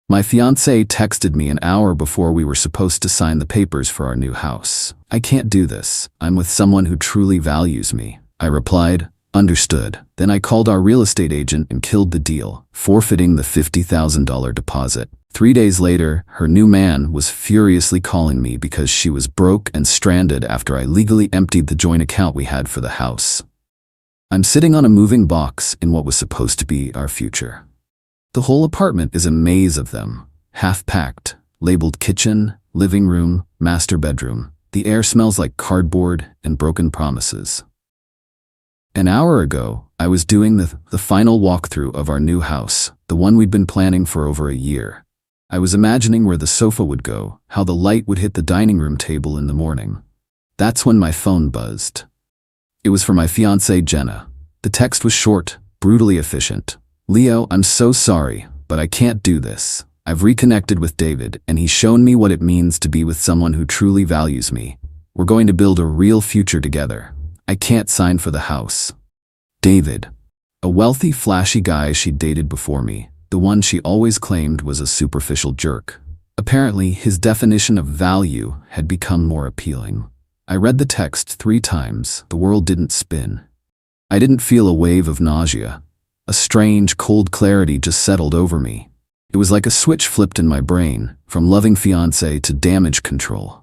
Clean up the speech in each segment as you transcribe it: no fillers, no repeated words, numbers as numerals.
My fiancée texted me an hour before we were supposed to sign the papers for our new house. "I can't do this. I'm with someone who truly values me." I replied, "Understood." Then I called our real estate agent and killed the deal, forfeiting the $50,000 deposit. 3 days later, her new man was furiously calling me because she was broke and stranded after I legally emptied the joint account we had for the house. I'm sitting on a moving box in what was supposed to be our future. The whole apartment is a maze of them, half-packed, labeled kitchen, living room, master bedroom. The air smells like cardboard and broken promises. An hour ago, I was doing the final walkthrough of our new house, the one we'd been planning for over a year. I was imagining where the sofa would go, how the light would hit the dining room table in the morning. That's when my phone buzzed. It was from my fiancée Jenna. The text was short, brutally efficient. "Leo, I'm so sorry, but I can't do this. I've reconnected with David, and he's shown me what it means to be with someone who truly values me. We're going to build a real future together. I can't sign for the house." David, a wealthy, flashy guy she'd dated before me, the one she always claimed was a superficial jerk. Apparently, his definition of value had become more appealing. I read the text 3 times. The world didn't spin. I didn't feel a wave of nausea. A strange, cold clarity just settled over me. It was like a switch flipped in my brain, from loving fiancé to damage control.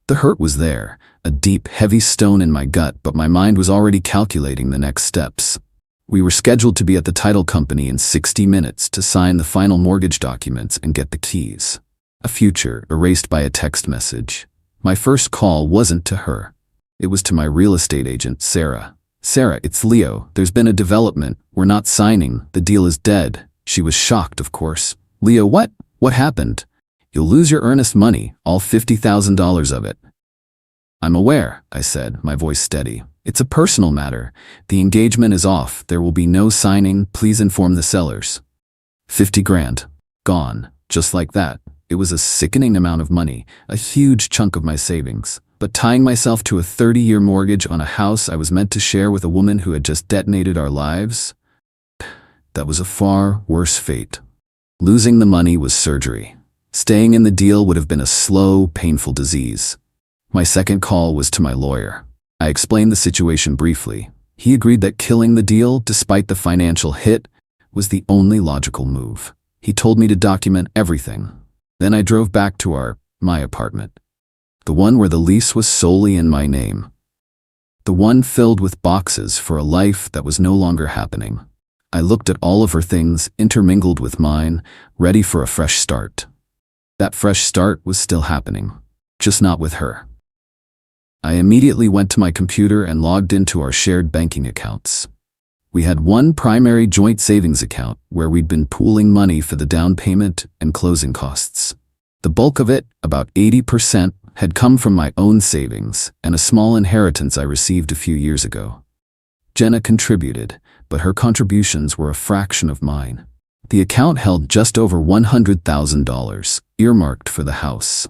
The hurt was there, a deep, heavy stone in my gut, but my mind was already calculating the next steps. We were scheduled to be at the title company in 60 minutes to sign the final mortgage documents and get the keys. A future erased by a text message. My first call wasn't to her. It was to my real estate agent, Sarah. "Sarah, it's Leo. There's been a development. We're not signing. The deal is dead." She was shocked, of course. "Leo, what? What happened?" "You'll lose your earnest money, all $50,000 of it." "I'm aware," I said, my voice steady. "It's a personal matter. The engagement is off. There will be no signing. Please inform the sellers." 50 grand. Gone. Just like that. It was a sickening amount of money, a huge chunk of my savings. But tying myself to a 30-year mortgage on a house I was meant to share with a woman who had just detonated our lives? That was a far worse fate. Losing the money was surgery. Staying in the deal would have been a slow, painful disease. My second call was to my lawyer. I explained the situation briefly. He agreed that killing the deal, despite the financial hit, was the only logical move. He told me to document everything. Then I drove back to my apartment. The one where the lease was solely in my name. The one filled with boxes for a life that was no longer happening. I looked at all of her things intermingled with mine, ready for a fresh start. That fresh start was still happening, just not with her. I immediately went to my computer and logged into our shared banking accounts. We had one primary joint savings account where we'd been pooling money for the down payment and closing costs. The bulk of it, about 80%, had come from my own savings and a small inheritance I received a few years ago. Jenna contributed, but her contributions were a fraction of mine. The account held just over $100,000, earmarked for the house.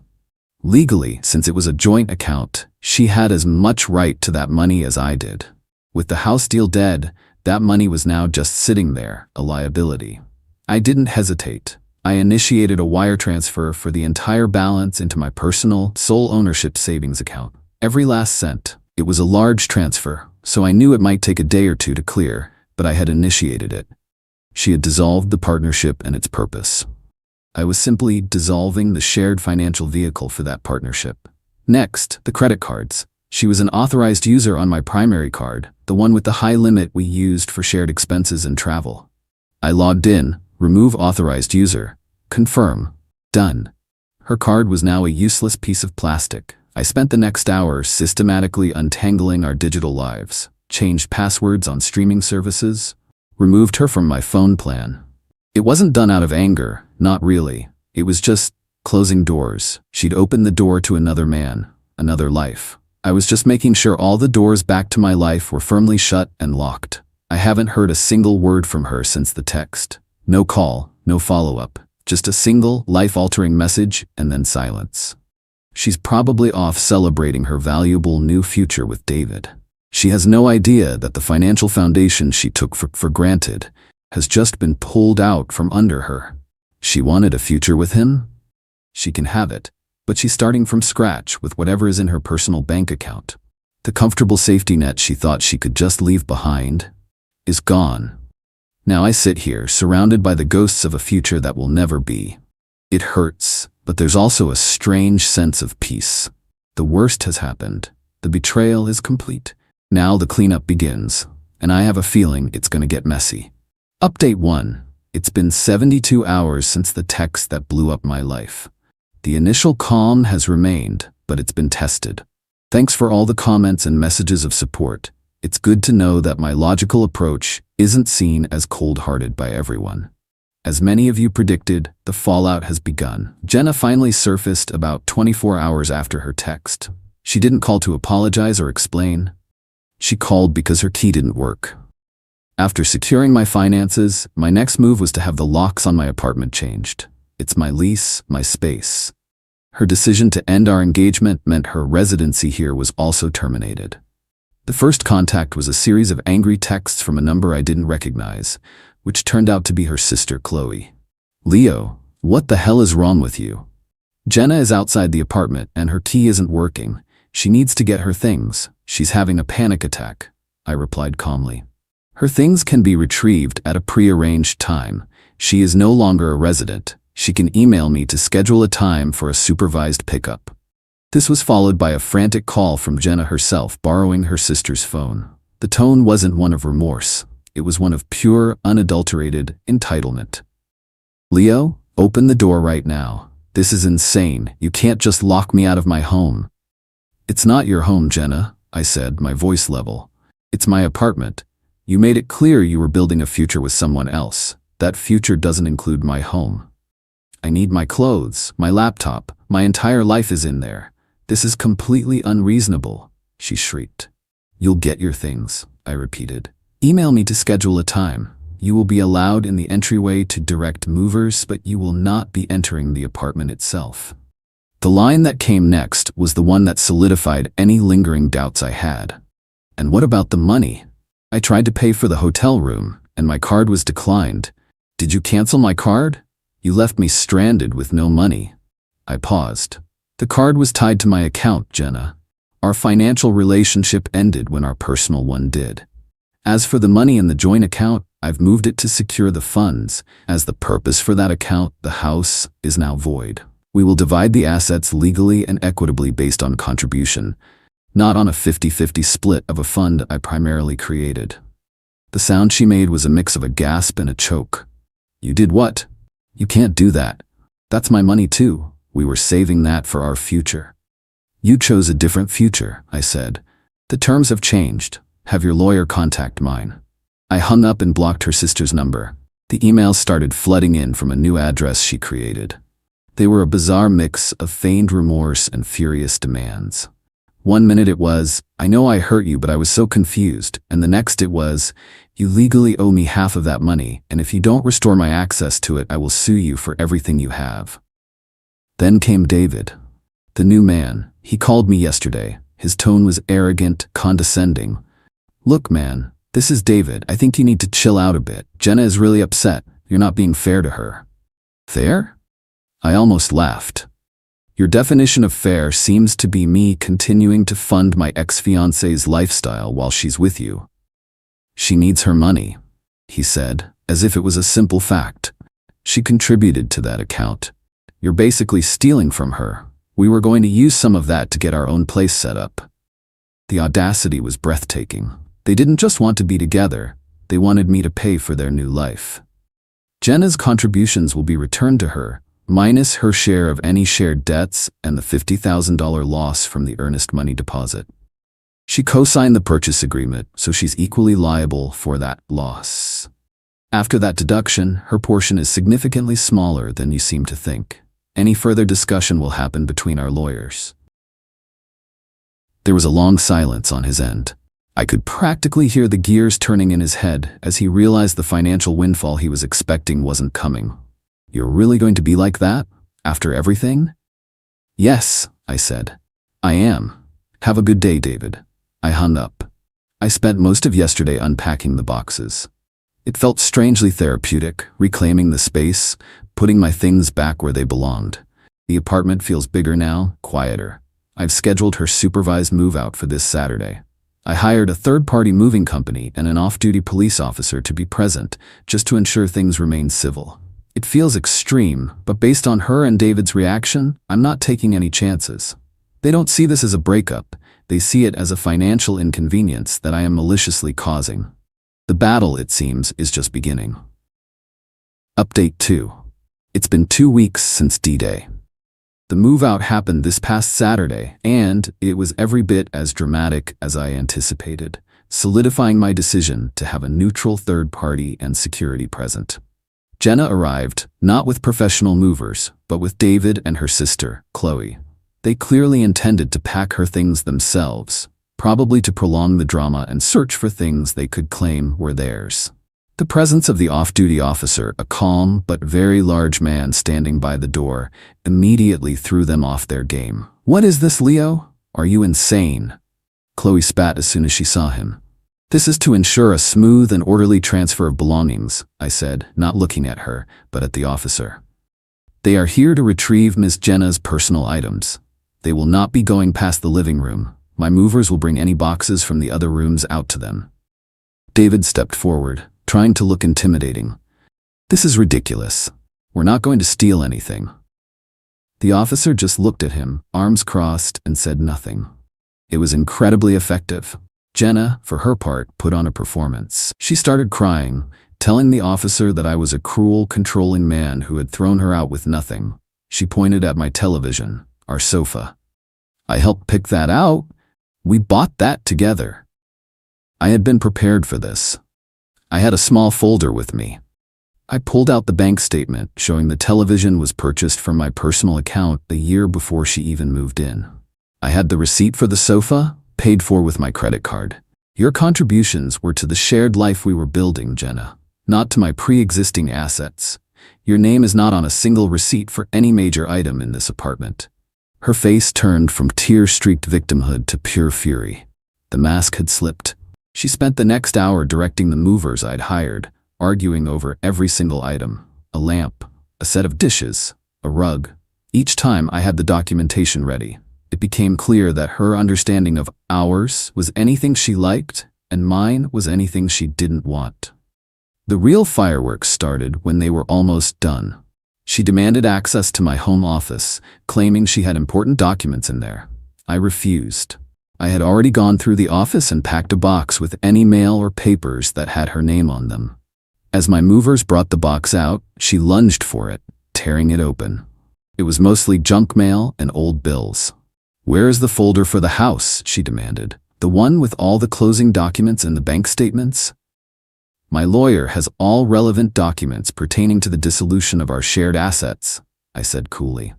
Legally, since it was a joint account, she had as much right to that money as I did. With the house deal dead, that money was now just sitting there, a liability. I didn't hesitate. I initiated a wire transfer for the entire balance into my personal, sole ownership savings account. Every last cent. It was a large transfer, so I knew it might take a day or two to clear, but I had initiated it. She had dissolved the partnership and its purpose. I was simply dissolving the shared financial vehicle for that partnership. Next, the credit cards. She was an authorized user on my primary card, the one with the high limit we used for shared expenses and travel. I logged in, remove authorized user, confirm, done. Her card was now a useless piece of plastic. I spent the next hour systematically untangling our digital lives, changed passwords on streaming services, removed her from my phone plan. It wasn't done out of anger, not really. It was just closing doors. She'd opened the door to another man, another life. I was just making sure all the doors back to my life were firmly shut and locked. I haven't heard a single word from her since the text. No call, no follow-up. Just a single, life-altering message and then silence. She's probably off celebrating her valuable new future with David. She has no idea that the financial foundation she took for granted has just been pulled out from under her. She wanted a future with him? She can have it, but she's starting from scratch with whatever is in her personal bank account. The comfortable safety net she thought she could just leave behind is gone. Now I sit here, surrounded by the ghosts of a future that will never be. It hurts, but there's also a strange sense of peace. The worst has happened. The betrayal is complete. Now the cleanup begins, and I have a feeling it's going to get messy. Update 1. It's been 72 hours since the text that blew up my life. The initial calm has remained, but it's been tested. Thanks for all the comments and messages of support. It's good to know that my logical approach isn't seen as cold-hearted by everyone. As many of you predicted, the fallout has begun. Jenna finally surfaced about 24 hours after her text. She didn't call to apologize or explain. She called because her key didn't work. After securing my finances, my next move was to have the locks on my apartment changed. It's my lease, my space. Her decision to end our engagement meant her residency here was also terminated. The first contact was a series of angry texts from a number I didn't recognize, which turned out to be her sister Qley. Leo, what the hell is wrong with you? Jenna is outside the apartment and her key isn't working. She needs to get her things. She's having a panic attack, I replied calmly. Her things can be retrieved at a pre-arranged time. She is no longer a resident. She can email me to schedule a time for a supervised pickup. This was followed by a frantic call from Jenna herself borrowing her sister's phone. The tone wasn't one of remorse. It was one of pure, unadulterated entitlement. Leo, open the door right now. This is insane. You can't just lock me out of my home. It's not your home, Jenna, I said, my voice level. It's my apartment. You made it clear you were building a future with someone else. That future doesn't include my home. I need my clothes, my laptop, my entire life is in there. This is completely unreasonable, she shrieked. You'll get your things, I repeated. Email me to schedule a time. You will be allowed in the entryway to direct movers, but you will not be entering the apartment itself. The line that came next was the one that solidified any lingering doubts I had. And what about the money? I tried to pay for the hotel room, and my card was declined. Did you cancel my card? You left me stranded with no money. I paused. The card was tied to my account, Jenna. Our financial relationship ended when our personal one did. As for the money in the joint account, I've moved it to secure the funds. As the purpose for that account, the house, is now void. We will divide the assets legally and equitably based on contribution, not on a 50-50 split of a fund I primarily created. The sound she made was a mix of a gasp and a choke. You did what? You can't do that. That's my money too. We were saving that for our future. You chose a different future, I said. The terms have changed. Have your lawyer contact mine. I hung up and blocked her sister's number. The emails started flooding in from a new address she created. They were a bizarre mix of feigned remorse and furious demands. One minute it was, I know I hurt you, but I was so confused. And the next it was, you legally owe me half of that money, and if you don't restore my access to it, I will sue you for everything you have. Then came David, the new man. He called me yesterday. His tone was arrogant, condescending. Look, man, this is David. I think you need to chill out a bit. Jenna is really upset. You're not being fair to her. Fair? I almost laughed. Your definition of fair seems to be me continuing to fund my ex-fiancée's lifestyle while she's with you. She needs her money, he said, as if it was a simple fact. She contributed to that account. You're basically stealing from her. We were going to use some of that to get our own place set up. The audacity was breathtaking. They didn't just want to be together. They wanted me to pay for their new life. Jenna's contributions will be returned to her, minus her share of any shared debts and the $50,000 loss from the earnest money deposit. She co-signed the purchase agreement, so she's equally liable for that loss. After that deduction, her portion is significantly smaller than you seem to think. Any further discussion will happen between our lawyers. There was a long silence on his end. I could practically hear the gears turning in his head as he realized the financial windfall he was expecting wasn't coming. You're really going to be like that? After everything? Yes, I said. I am. Have a good day, David. I hung up. I spent most of yesterday unpacking the boxes. It felt strangely therapeutic, reclaiming the space, putting my things back where they belonged. The apartment feels bigger now, quieter. I've scheduled her supervised move-out for this Saturday. I hired a third-party moving company and an off-duty police officer to be present, just to ensure things remain civil. It feels extreme, but based on her and David's reaction, I'm not taking any chances. They don't see this as a breakup. They see it as a financial inconvenience that I am maliciously causing. The battle, it seems, is just beginning. Update 2. It's been 2 weeks since D-Day. The move-out happened this past Saturday, and it was every bit as dramatic as I anticipated, solidifying my decision to have a neutral third party and security present. Jenna arrived, not with professional movers, but with David and her sister, Qley. They clearly intended to pack her things themselves, probably to prolong the drama and search for things they could claim were theirs. The presence of the off-duty officer, a calm but very large man standing by the door, immediately threw them off their game. "What is this, Leo? Are you insane?" Qley spat as soon as she saw him. "This is to ensure a smooth and orderly transfer of belongings," I said, not looking at her, but at the officer. "They are here to retrieve Miss Jenna's personal items. They will not be going past the living room. My movers will bring any boxes from the other rooms out to them." David stepped forward, trying to look intimidating. "This is ridiculous. We're not going to steal anything." The officer just looked at him, arms crossed, and said nothing. It was incredibly effective. Jenna, for her part, put on a performance. She started crying, telling the officer that I was a cruel, controlling man who had thrown her out with nothing. She pointed at my television, our sofa. "I helped pick that out. We bought that together." I had been prepared for this. I had a small folder with me. I pulled out the bank statement showing the television was purchased from my personal account a year before she even moved in. I had the receipt for the sofa, paid for with my credit card. "Your contributions were to the shared life we were building, Jenna, not to my pre-existing assets. Your name is not on a single receipt for any major item in this apartment." Her face turned from tear-streaked victimhood to pure fury. The mask had slipped. She spent the next hour directing the movers I'd hired, arguing over every single item: a lamp, a set of dishes, a rug. Each time I had the documentation ready, it became clear that her understanding of ours was anything she liked, and mine was anything she didn't want. The real fireworks started when they were almost done. She demanded access to my home office, claiming she had important documents in there. I refused. I had already gone through the office and packed a box with any mail or papers that had her name on them. As my movers brought the box out, she lunged for it, tearing it open. It was mostly junk mail and old bills. "Where is the folder for the house?" she demanded. "The one with all the closing documents and the bank statements?" "My lawyer has all relevant documents pertaining to the dissolution of our shared assets," I said coolly.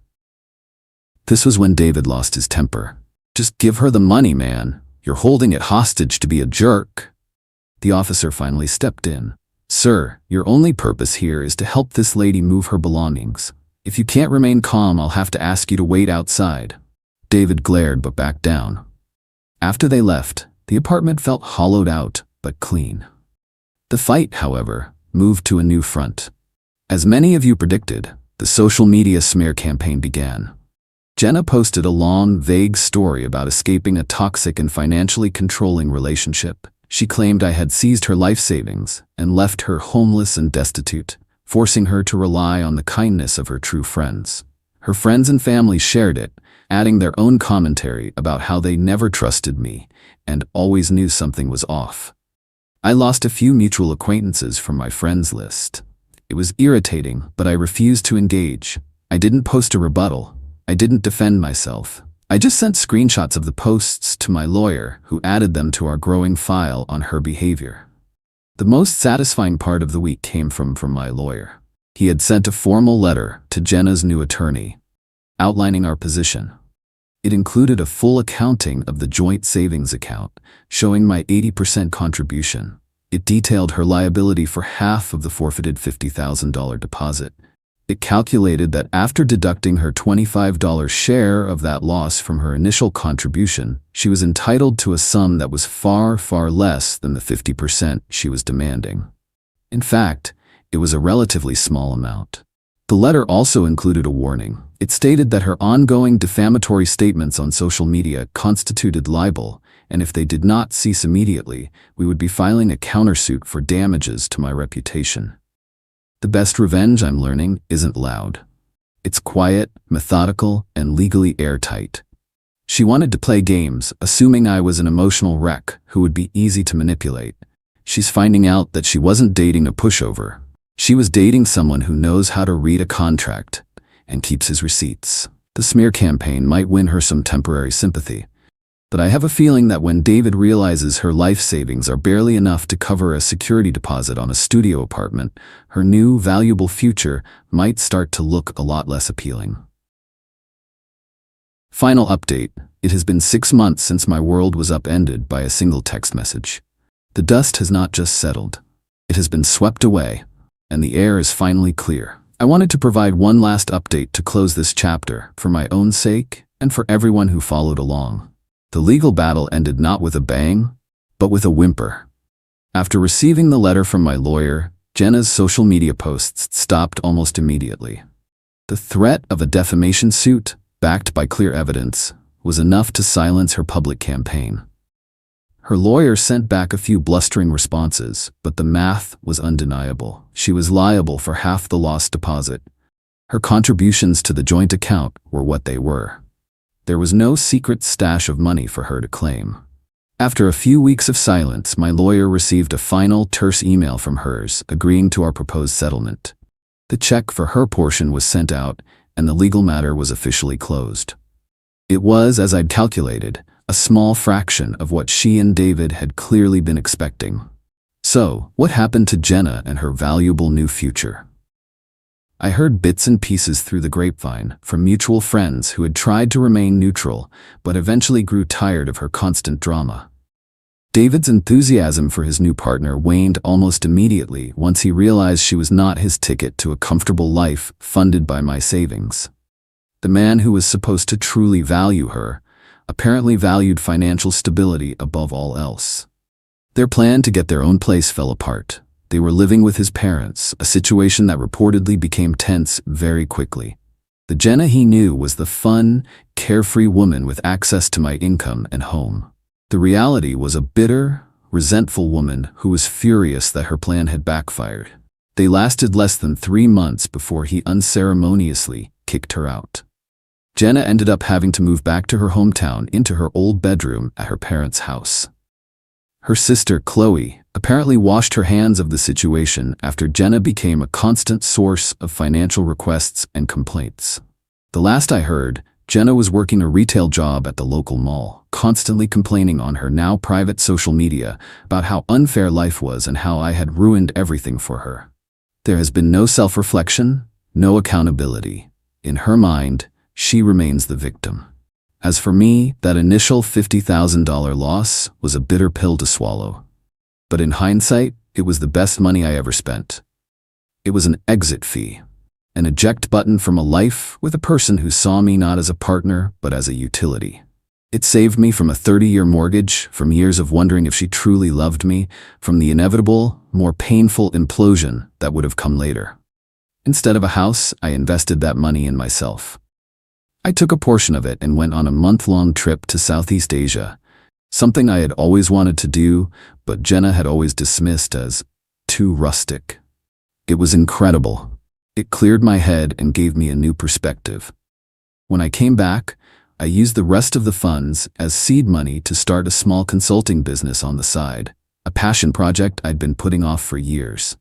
This was when David lost his temper. "Just give her the money, man. You're holding it hostage to be a jerk." The officer finally stepped in. "Sir, your only purpose here is to help this lady move her belongings. If you can't remain calm, I'll have to ask you to wait outside." David glared but backed down. After they left, the apartment felt hollowed out but clean. The fight, however, moved to a new front. As many of you predicted, the social media smear campaign began. Jenna posted a long, vague story about escaping a toxic and financially controlling relationship. She claimed I had seized her life savings and left her homeless and destitute, forcing her to rely on the kindness of her true friends. Her friends and family shared it, adding their own commentary about how they never trusted me and always knew something was off. I lost a few mutual acquaintances from my friends list. It was irritating, but I refused to engage. I didn't post a rebuttal. I didn't defend myself. I just sent screenshots of the posts to my lawyer, who added them to our growing file on her behavior. The most satisfying part of the week came from my lawyer. He had sent a formal letter to Jenna's new attorney, outlining our position. It included a full accounting of the joint savings account, showing my 80% contribution. It detailed her liability for half of the forfeited $50,000 deposit. It calculated that after deducting her $25 share of that loss from her initial contribution, she was entitled to a sum that was far, far less than the 50% she was demanding. In fact, it was a relatively small amount. The letter also included a warning. It stated that her ongoing defamatory statements on social media constituted libel, and if they did not cease immediately, we would be filing a countersuit for damages to my reputation. The best revenge, I'm learning, isn't loud. It's quiet, methodical, and legally airtight. She wanted to play games, assuming I was an emotional wreck who would be easy to manipulate. She's finding out that she wasn't dating a pushover. She was dating someone who knows how to read a contract and keeps his receipts. The smear campaign might win her some temporary sympathy, but I have a feeling that when David realizes her life savings are barely enough to cover a security deposit on a studio apartment, her new, valuable future might start to look a lot less appealing. Final update. It has been 6 months since my world was upended by a single text message. The dust has not just settled. It has been swept away, and the air is finally clear. I wanted to provide one last update to close this chapter, for my own sake and for everyone who followed along. The legal battle ended not with a bang, but with a whimper. After receiving the letter from my lawyer, Jenna's social media posts stopped almost immediately. The threat of a defamation suit, backed by clear evidence, was enough to silence her public campaign. Her lawyer sent back a few blustering responses, but the math was undeniable. She was liable for half the lost deposit. Her contributions to the joint account were what they were. There was no secret stash of money for her to claim. After a few weeks of silence, my lawyer received a final terse email from hers, agreeing to our proposed settlement. The check for her portion was sent out, and the legal matter was officially closed. It was, as I'd calculated, a small fraction of what she and David had clearly been expecting. So, what happened to Jenna and her valuable new future? I heard bits and pieces through the grapevine from mutual friends who had tried to remain neutral, but eventually grew tired of her constant drama. David's enthusiasm for his new partner waned almost immediately once he realized she was not his ticket to a comfortable life funded by my savings. The man who was supposed to truly value her apparently valued financial stability above all else. Their plan to get their own place fell apart. They were living with his parents, a situation that reportedly became tense very quickly. The Jenna he knew was the fun, carefree woman with access to my income and home. The reality was a bitter, resentful woman who was furious that her plan had backfired. They lasted less than 3 months before he unceremoniously kicked her out. Jenna ended up having to move back to her hometown into her old bedroom at her parents' house. Her sister, Qley, apparently washed her hands of the situation after Jenna became a constant source of financial requests and complaints. The last I heard, Jenna was working a retail job at the local mall, constantly complaining on her now private social media about how unfair life was and how I had ruined everything for her. There has been no self-reflection, no accountability. In her mind, she remains the victim. As for me, that initial $50,000 loss was a bitter pill to swallow. But in hindsight, it was the best money I ever spent. It was an exit fee, an eject button from a life with a person who saw me not as a partner, but as a utility. It saved me from a 30-year mortgage, from years of wondering if she truly loved me, from the inevitable, more painful implosion that would have come later. Instead of a house, I invested that money in myself. I took a portion of it and went on a month-long trip to Southeast Asia, something I had always wanted to do, but Jenna had always dismissed as too rustic. It was incredible. It cleared my head and gave me a new perspective. When I came back, I used the rest of the funds as seed money to start a small consulting business on the side, a passion project I'd been putting off for years.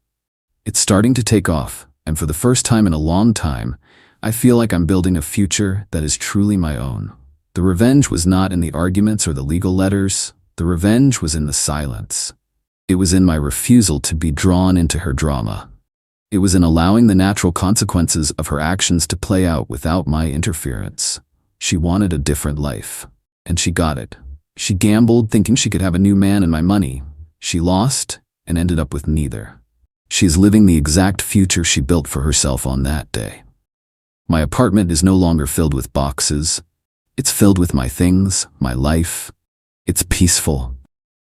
It's starting to take off, and for the first time in a long time, I feel like I'm building a future that is truly my own. The revenge was not in the arguments or the legal letters. The revenge was in the silence. It was in my refusal to be drawn into her drama. It was in allowing the natural consequences of her actions to play out without my interference. She wanted a different life, and she got it. She gambled thinking she could have a new man and my money. She lost and ended up with neither. She is living the exact future she built for herself on that day. My apartment is no longer filled with boxes. It's filled with my things, my life. It's peaceful.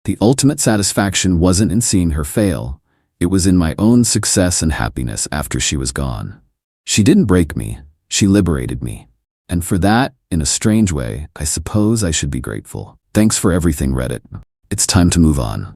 The ultimate satisfaction wasn't in seeing her fail. It was in my own success and happiness after she was gone. She didn't break me, she liberated me. And for that, in a strange way, I suppose I should be grateful. Thanks for everything, Reddit. It's time to move on.